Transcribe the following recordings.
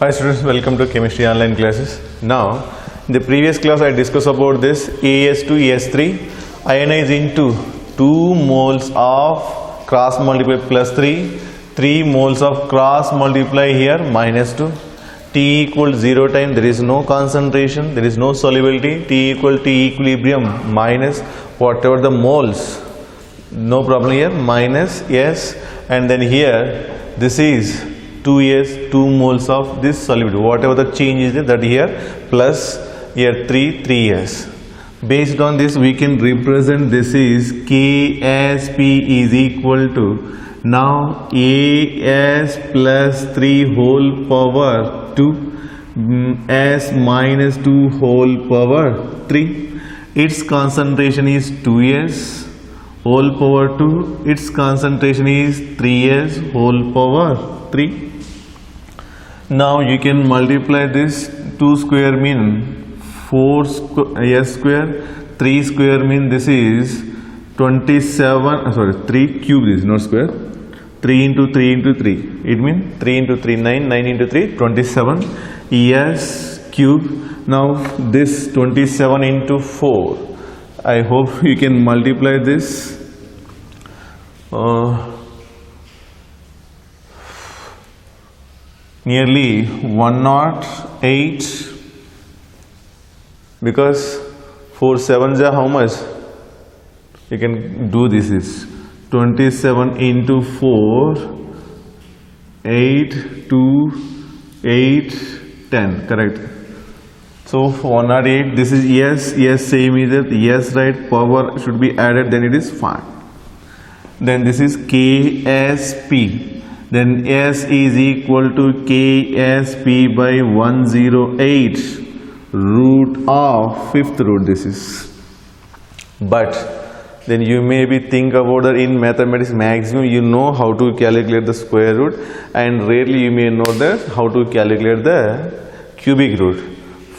Hi students, welcome to chemistry online classes. Now, in the previous class I discussed about this AS2 AS3 ionize into 2 moles of cross multiply plus 3 moles of cross multiply here minus 2. T equal 0 time, there is no concentration, there is no solubility. T equal T equilibrium minus whatever the moles, no problem here, minus S, and then here this is 2S, 2 moles of this solubility, whatever the change is there, that here plus here 3S. Based on this we can represent this is KSP is equal to now AS plus 3 whole power 2 S minus 2 whole power 3. Its concentration is 2S whole power 2. Its concentration is 3S whole power 3. Now you can multiply this. 2 square mean 4 S square, 3 square mean this is 27, sorry 3 cube, this is not square. 3 into 3 into 3, it means 3 into 3 9, 9 into 3 27 S cube. Now this 27 into 4, I hope you can multiply this. Nearly 108, because 4 sevens are how much? You can do this is 27 into 4, 8, 2, 8, 10, correct. So 108, this is yes, same is it, yes, right, power should be added, then it is fine. Then this is KSP. Then S is equal to KSP by 108 root of 5th root this is. But then you may be think about that in mathematics maximum you know how to calculate the square root, and rarely you may know that how to calculate the cubic root.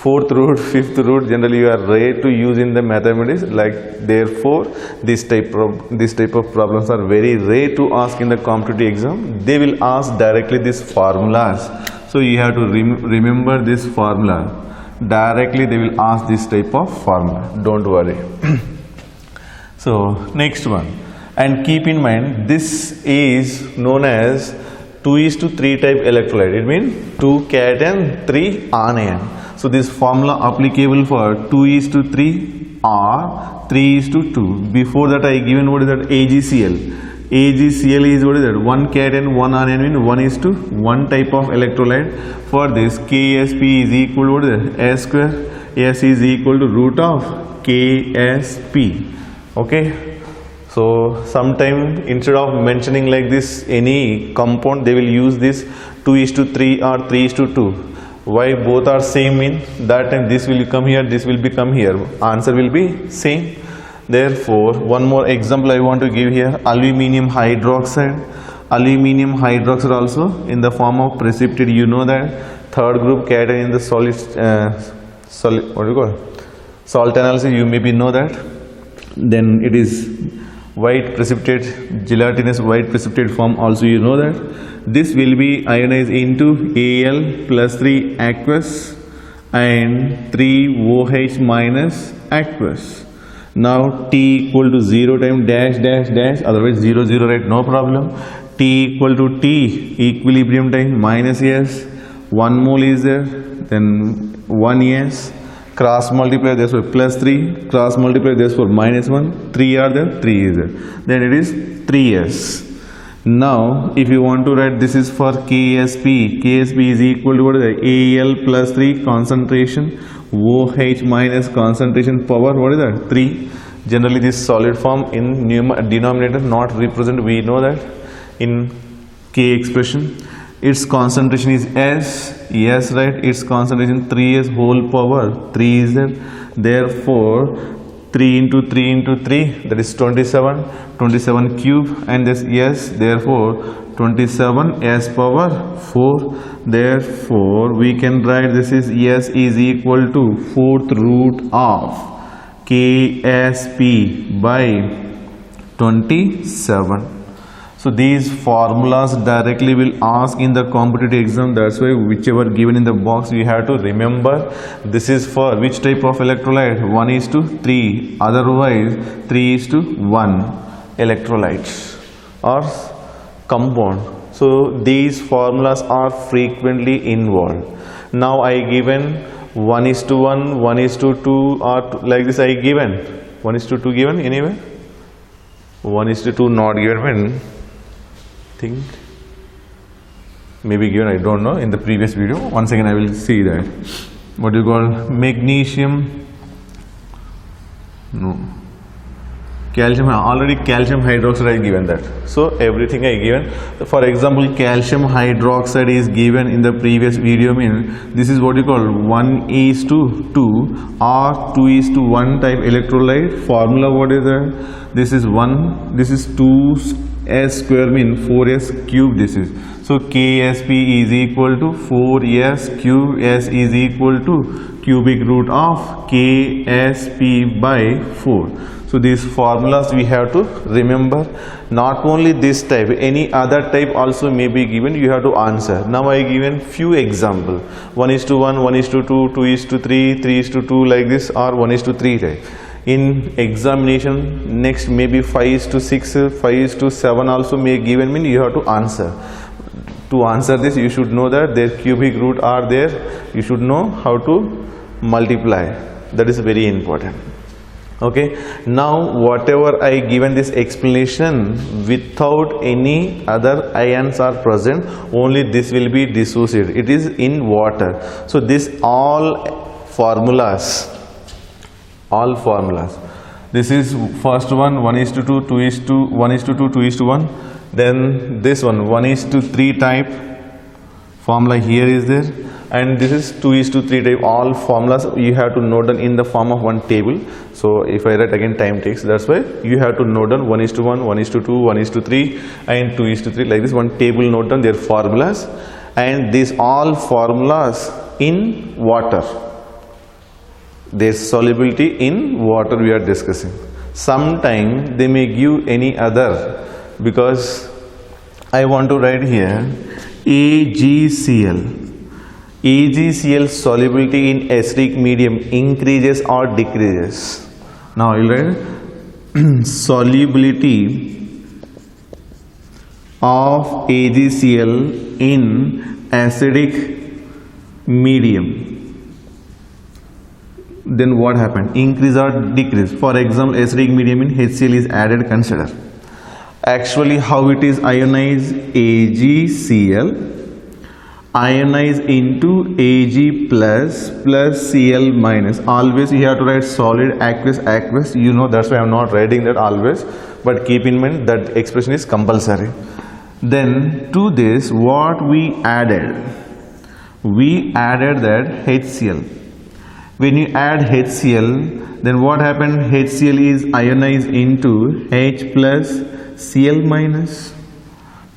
4th root, 5th root generally you are rare to use in the mathematics, like therefore this type of problems are very rare to ask in the competitive exam. They will ask directly these formulas, so you have to remember this formula. Directly they will ask this type of formula, don't worry. So next one, and keep in mind this is known as 2:3 type electrolyte. It means 2 cation 3 anion. So this formula applicable for 2:3 or 3:2. Before that I given what is that AgCl. AgCl is what is that 1 cation 1 anion means 1:1 type of electrolyte. For this KSP is equal to what is that S square. S is equal to root of KSP. Okay. So sometime instead of mentioning like this any compound, they will use this 2:3 or 3:2. Why both are same in that time this will come here, this will become here, answer will be same. Therefore one more example I want to give here, aluminium hydroxide. Aluminium hydroxide also in the form of precipitate, you know that third group cation in the solid what do you call salt analysis, you maybe know that. Then it is white precipitate, gelatinous white precipitate form also, you know that. This will be ionized into Al plus 3 aqueous and 3 OH minus aqueous. Now T equal to 0 time dash dash dash, otherwise 0 0, right, no problem. T equal to T equilibrium time minus S, 1 mole is there, then 1 S, cross multiply therefore plus 3, cross multiply therefore minus 1, 3 are there, 3 is there, then it is 3S. Now if you want to write, this is for KSP. KSP is equal to what is that? Al plus 3 concentration, OH minus concentration power, what is that? 3. Generally this solid form in denominator not represent, we know that in K expression. Its concentration is S, yes, right, its concentration 3S whole power 3 is there. Therefore 3 into 3 into 3, that is 27 cube, and this yes, therefore 27 S power 4. Therefore we can write this is S is equal to 4th root of KSP by 27. So these formulas directly will ask in the competitive exam. That's why whichever given in the box you have to remember. This is for which type of electrolyte? 1:3. Otherwise 3:1 electrolytes or compound. So these formulas are frequently involved. Now I given 1:1, 1:2, or like this I given 1:2 given anyway. 1:2 not given when think maybe given, I don't know, in the previous video. Once again I will see that. What do you call magnesium? No. Calcium, already calcium hydroxide I given that. So everything I given. For example, calcium hydroxide is given in the previous video. This is what you call 1:2 or 2:1 type electrolyte. Formula what is that? This is 1, this is 2s square mean 4s cube. This is so Ksp is equal to 4s cube. S is equal to cubic root of Ksp by 4. So these formulas we have to remember. Not only this type, any other type also may be given. You have to answer. Now I given few example. 1:1, 1:2, 2:3, 3:2 like this, or 1:3 type. In examination next maybe 5:6, 5:7 also may given. Mean you have to answer. To answer this you should know that their cubic root are there. You should know how to multiply. That is very important. Okay, now whatever I given this explanation, without any other ions are present, only this will be dissociated. It is in water. So this all formulas, this is first one 1:2, 2:2, 1:2, 2:1. Then this one 1:3 type formula here is there, and this is 2:3 type. All formulas you have to note down in the form of one table. So if I write again, time takes. That's why you have to note down 1:1, 1:2, 1:3 and 2:3 like this. One table, note down their formulas, and these all formulas in water. Their solubility in water we are discussing. Sometime they may give any other, because I want to write here AgCl. AgCl solubility in acidic medium increases or decreases. Now I will write solubility of AgCl in acidic medium. Then what happened? Increase or decrease? For example, acidic medium in HCl is added. Consider actually how it is ionized. AgCl ionize into Ag plus Cl minus. Always you have to write solid, aqueous. You know, that's why I am not writing that always, but keep in mind that expression is compulsory. Then to this what we added? We added that HCl. When you add HCl, then what happened? HCl is ionized into H plus Cl minus.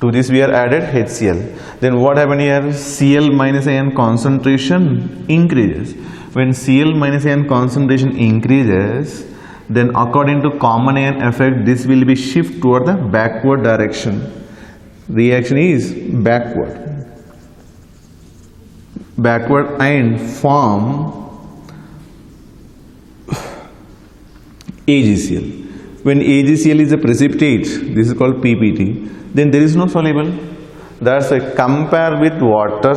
To this we are added HCl. Then what happened here? Cl minus ion concentration increases. When Cl minus ion concentration increases, then according to common ion effect, this will be shift toward the backward direction. Reaction is backward and form AgCl. When AgCl is a precipitate, this is called PPT, then there is no soluble. That's why compare with water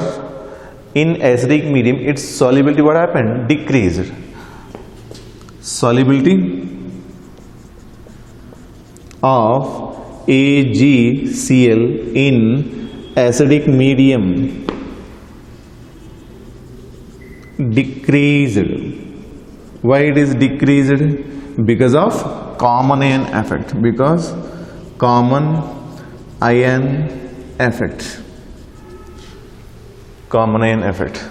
in acidic medium, its solubility what happened? Decreased. Solubility of AgCl in acidic medium decreased. Why it is decreased? Because of common ion effect. Because common ion effect. Common ion effect.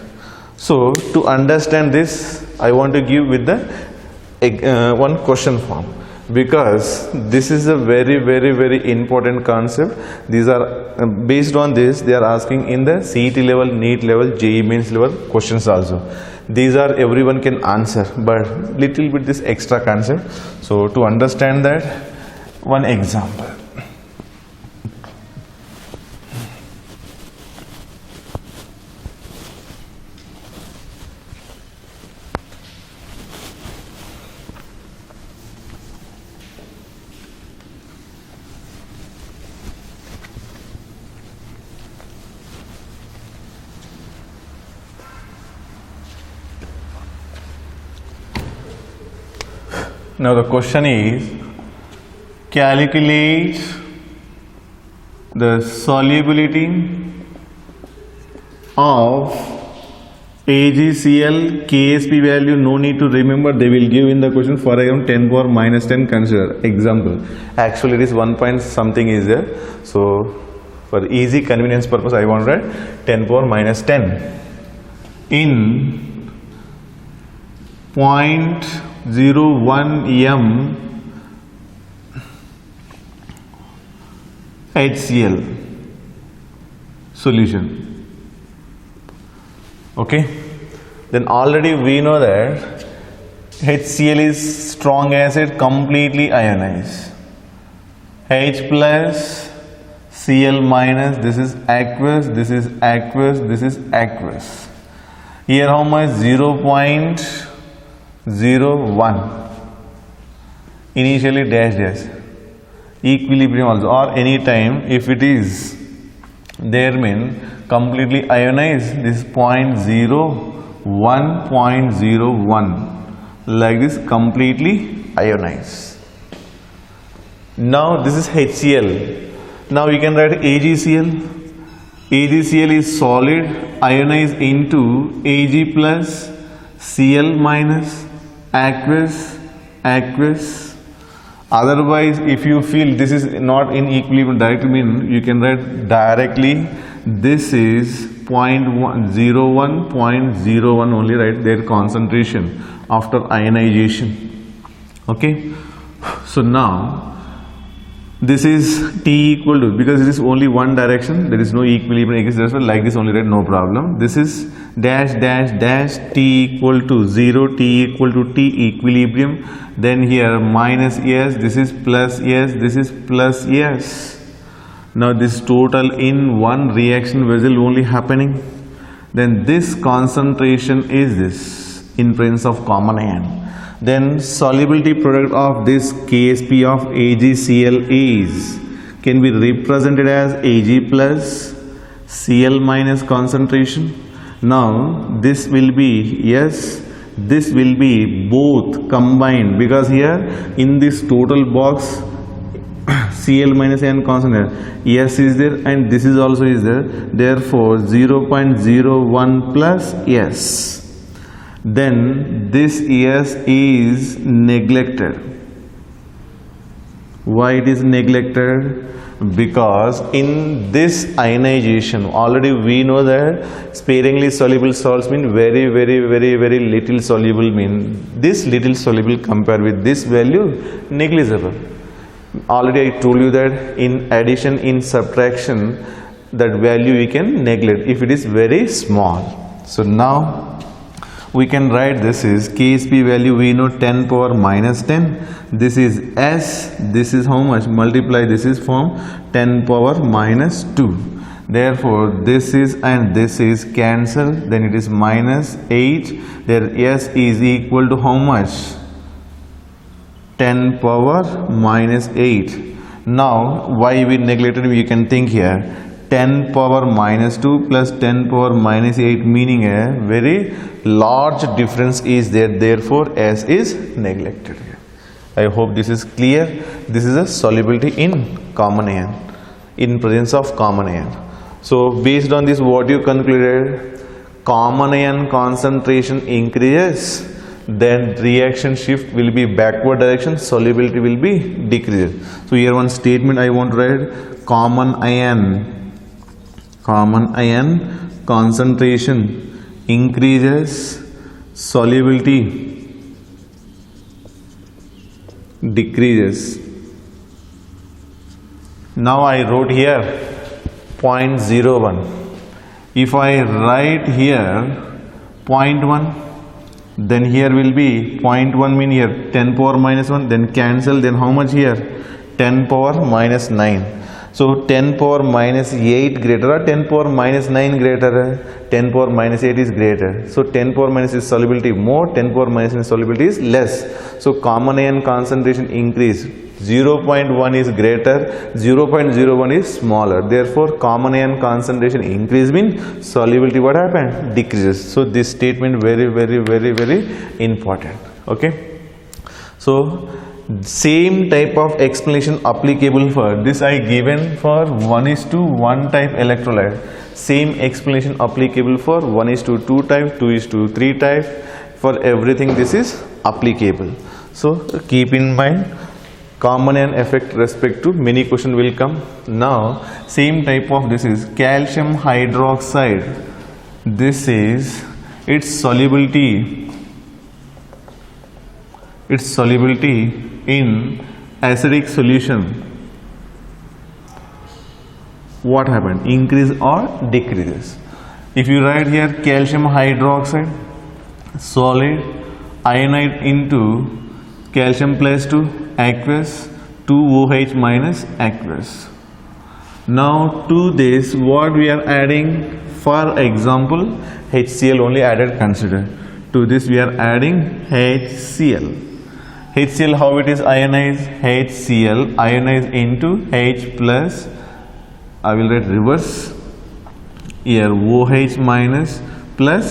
So to understand this, I want to give with the one question form, because this is a very important concept. These are based on this, they are asking in the CET level, NEET level, JEE Mains level questions also. These are everyone can answer, but little bit this extra concept. So to understand that, one example. Now the question is, calculate the solubility of AgCl KSP value. No need to remember, they will give in the question. For example, 10 power minus 10, consider example. Actually it is 1 point something is there, so for easy convenience purpose I want to write 10 power minus 10 in 0.01 m HCl solution. Okay, then already we know that HCl is strong acid, completely ionized. H plus Cl minus, this is aqueous, this is aqueous, this is aqueous. Here how much? 0.01. Initially dash dash. Equilibrium also, or any time if it is there mean completely ionized, this is 0.01 like this, completely ionized. Now this is HCl. Now we can write AgCl. AgCl is solid ionized into Ag plus Cl minus, aqueous, aqueous. Otherwise, if you feel this is not in equilibrium directly, mean you can write directly this is 0.01 only, right, their concentration after ionization. Okay, so now this is T equal to, because it is only one direction, there is no equilibrium, like this only, right, no problem. This is dash dash dash T equal to 0, T equal to T equilibrium, then here minus S, this is plus S, this is plus S. Now this total in one reaction vessel only happening, then this concentration is this in presence of common ion. Then solubility product of this KSP of AgCl is, can be represented as Ag plus Cl minus concentration. Now this will be, yes, this will be both combined, because here in this total box Cl minus n constant, S is there and this is also is there, therefore 0.01 plus S. Then this S is neglected. Why it is neglected? Because in this ionization already we know that sparingly soluble salts mean very little soluble, mean this little soluble compared with this value negligible. Already I told you that in addition, in subtraction, that value we can neglect if it is very small. So now we can write this is KSP value, we know 10 power minus 10, this is S, this is how much, multiply, this is from 10 power minus 2, therefore this is and this is cancel, then it is minus 8, there S is equal to how much, 10 power minus 8. Now why we neglected, you can think here 10 power minus 2 plus 10 power minus 8, meaning a very large difference is there, therefore S is neglected here. I hope this is clear. This is a solubility in common ion, in presence of common ion. So based on this, what you concluded, common ion concentration increases, then reaction shift will be backward direction, solubility will be decreased. So here one statement I want to write, common ion concentration increases, solubility decreases. Now I wrote here 0.01. If I write here 0.1, then here will be 0.1 mean here 10 power minus 1, then cancel, then how much here, 10 power minus 9. So 10 power minus 8 greater or 10 power minus 9 greater? 10 power minus 8 is greater. So 10 power minus is solubility more, 10 power minus is solubility is less. So common ion concentration increase. 0.1 is greater, 0.01 is smaller. Therefore common ion concentration increase means solubility what happened? Decreases. So this statement very important. Okay. So same type of explanation applicable for this I given for 1:1 type electrolyte. Same explanation applicable for 1:2 type, 2:3 type. For everything this is applicable. So keep in mind common and effect respect to many question will come. Now same type of this is calcium hydroxide. This is its solubility in acidic solution. What happened? Increase or decreases? If you write here calcium hydroxide solid ionide into calcium plus 2 aqueous 2OH minus aqueous. Now to this what we are adding? For example HCl only added, consider. To this we are adding HCl. HCl how it is ionized? HCl ionized into H plus, I will write reverse here, OH minus plus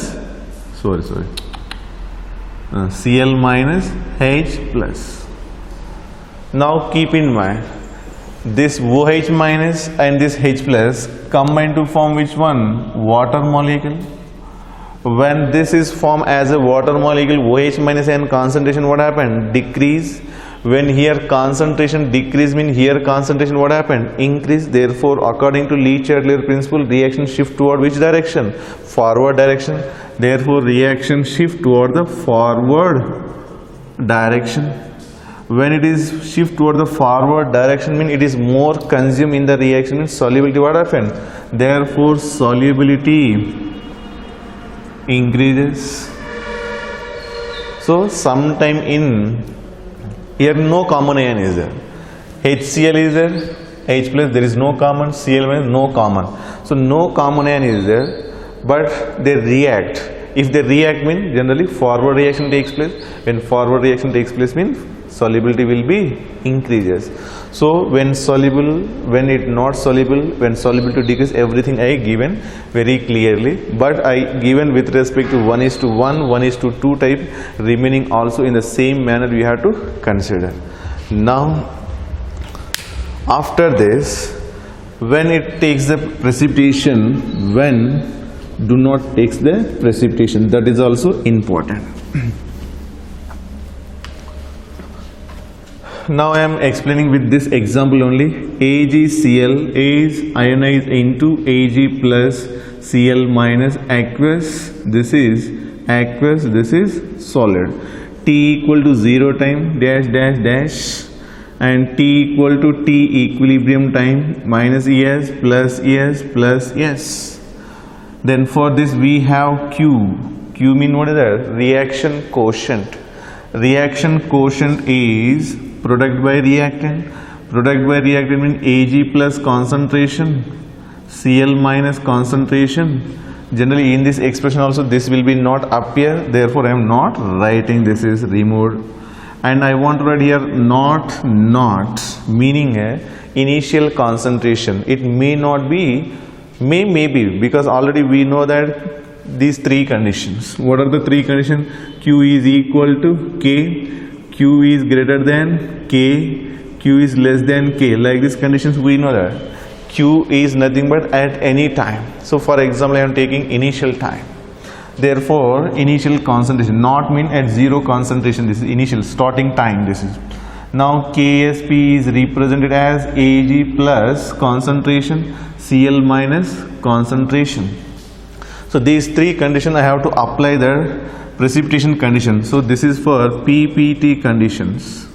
Cl minus H plus. Now keep in mind this OH minus and this H plus combine to form which one? Water molecule. When this is formed as a water molecule, OH minus and concentration what happened? Decrease. When here concentration decrease mean here concentration what happened? Increase. Therefore according to Le-Chatelier principle reaction shift toward which direction? Forward direction. Therefore reaction shift toward the forward direction. When it is shift toward the forward direction mean it is more consumed in the reaction, means solubility what happened? Therefore solubility increases. So sometime in here no common ion is there. HCl is there, H plus there is no common, Cl minus no common. So no common ion is there, but they react. If they react mean generally forward reaction takes place. When forward reaction takes place means solubility will be increases. So when soluble, when it not soluble, when solubility decrease, everything I given very clearly, but I given with respect to 1:1, 1:2 type, remaining also in the same manner we have to consider. Now after this, when it takes the precipitation, when do not takes the precipitation, that is also important. Now I am explaining with this example only. AgCl is ionized into Ag plus Cl minus aqueous. This is aqueous, this is solid. T equal to 0 time dash dash dash, and T equal to T equilibrium time minus Es plus Es plus Es. Then for this we have Q. Q mean what is that? Reaction quotient. Reaction quotient is product by reactant. Product by reactant means Ag plus concentration, Cl minus concentration. Generally in this expression also this will be not appear, therefore I am not writing, this is removed. And I want to write here not meaning initial concentration. It may not be, maybe, because already we know that these three conditions. What are the three conditions? Q is equal to K, Q is greater than K, Q is less than K. Like these conditions we know that Q is nothing but at any time. So for example I am taking initial time. Therefore initial concentration, not mean at zero concentration, this is initial starting time, this is. Now KSP is represented as Ag plus concentration, Cl minus concentration. So these three conditions I have to apply the precipitation condition. So this is for PPT conditions.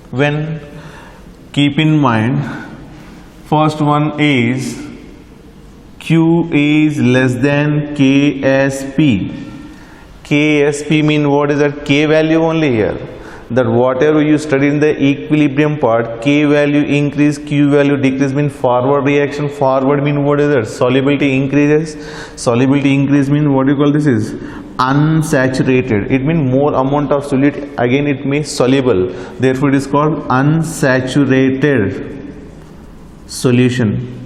When keep in mind, first one is Q is less than KSP. KSP mean what is that? K value only here. That whatever you study in the equilibrium part, K value increase, Q value decrease mean forward reaction. Forward mean what is that? Solubility increases. Solubility increase mean what you call this is unsaturated. It means more amount of solute, again it means soluble. Therefore it is called unsaturated solution.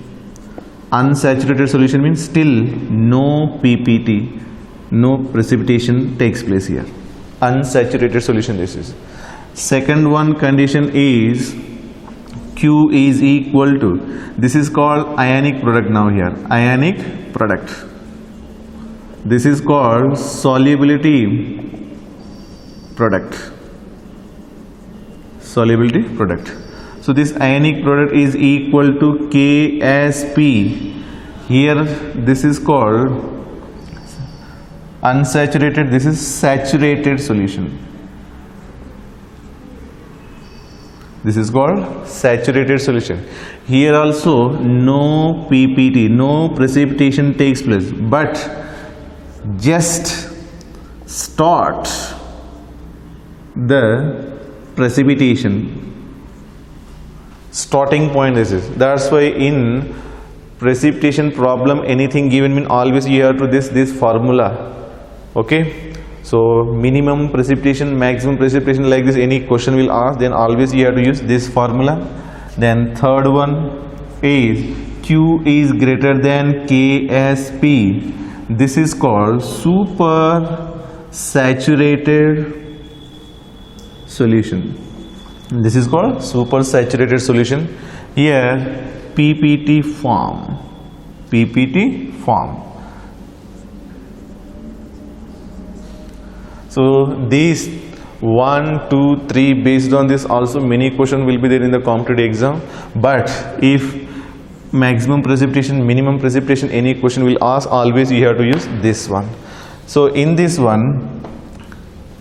Unsaturated solution means still no PPT, no precipitation takes place here. unsaturated solution. This is second one condition is Q is equal to, this is called ionic product. Now here ionic product, this is called solubility product, solubility product. So this ionic product is equal to KSP. Here this is called unsaturated, this is saturated solution. This is called saturated solution. Here also no PPT, no precipitation takes place, but just start the precipitation. Starting point this is. That's why in precipitation problem, anything given mean always you have to this formula. Okay, so minimum precipitation, maximum precipitation, like this any question will ask, then always you have to use this formula. Then third one is Q is greater than KSP. This is called super saturated solution. This is called super saturated solution. Here PPT form, PPT form. So these 1, 2, 3, based on this also many questions will be there in the competitive exam. But if maximum precipitation, minimum precipitation, any question will ask, always you have to use this one. So in this one,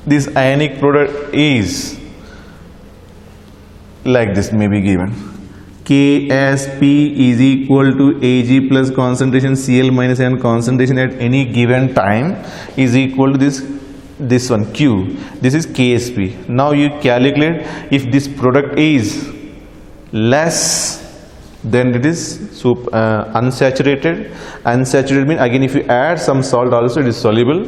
this ionic product is like this, may be given. KSP is equal to Ag plus concentration Cl minus N concentration at any given time is equal to this one Q. This is KSP. Now you calculate if this product is less, then it is unsaturated. Unsaturated means again if you add some salt also it is soluble.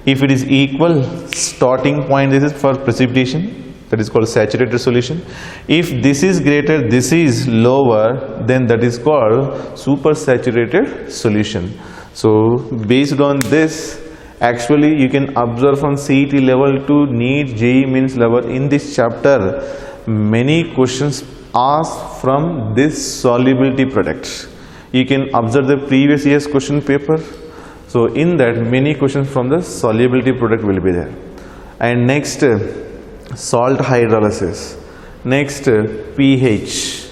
If it is equal, starting point this is for precipitation, that is called saturated solution. If this is greater, this is lower, then that is called super saturated solution. So based on this, actually you can observe from CET level to NEET JEE Mains level, in this chapter many questions asked from this solubility product. You can observe the previous year's question paper. So in that many questions from the solubility product will be there. And next salt hydrolysis, next pH.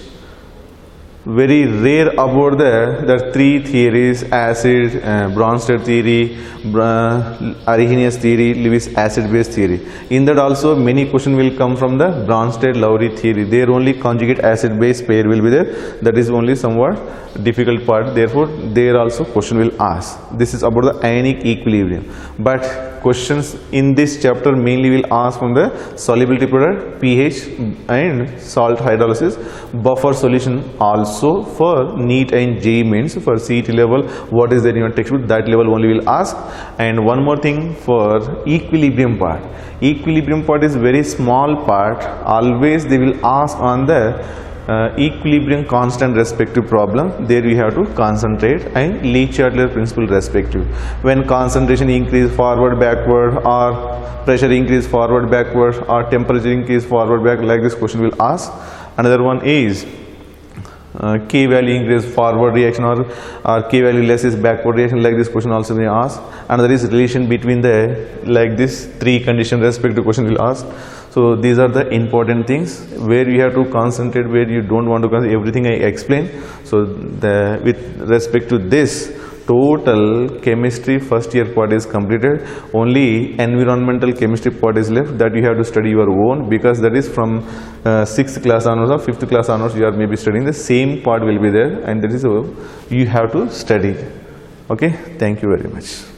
Very rare about the three theories: acid, Bronsted theory, Arrhenius theory, Lewis acid base theory. In that also many questions will come from the Bronsted-Lowry theory. There only conjugate acid base pair will be there. That is only somewhat difficult part. Therefore there also question will ask. This is about the ionic equilibrium. But questions in this chapter mainly will ask from the solubility product, pH and salt hydrolysis. Buffer solution also for NEET and JEE Mains. For CET level, what is there in your textbook, that level only will ask. And one more thing for equilibrium part. Equilibrium part is very small part. Always they will ask on the equilibrium constant respective problem. There we have to concentrate, and Le-Chatelier principle respective. When concentration increase forward backward, or pressure increase forward backward, or temperature increase forward back, like this question will ask. Another one is K value increase forward reaction, or K value less is backward reaction, like this question also may ask. Another is relation between the, like this three condition respective question will ask. So these are the important things where you have to concentrate, where you don't want to concentrate, everything I explain. So with respect to this, total chemistry first year part is completed. Only environmental chemistry part is left, that you have to study your own, because that is from 6th class onwards or 5th class onwards you are maybe studying. The same part will be there, and that is you have to study. Okay, thank you very much.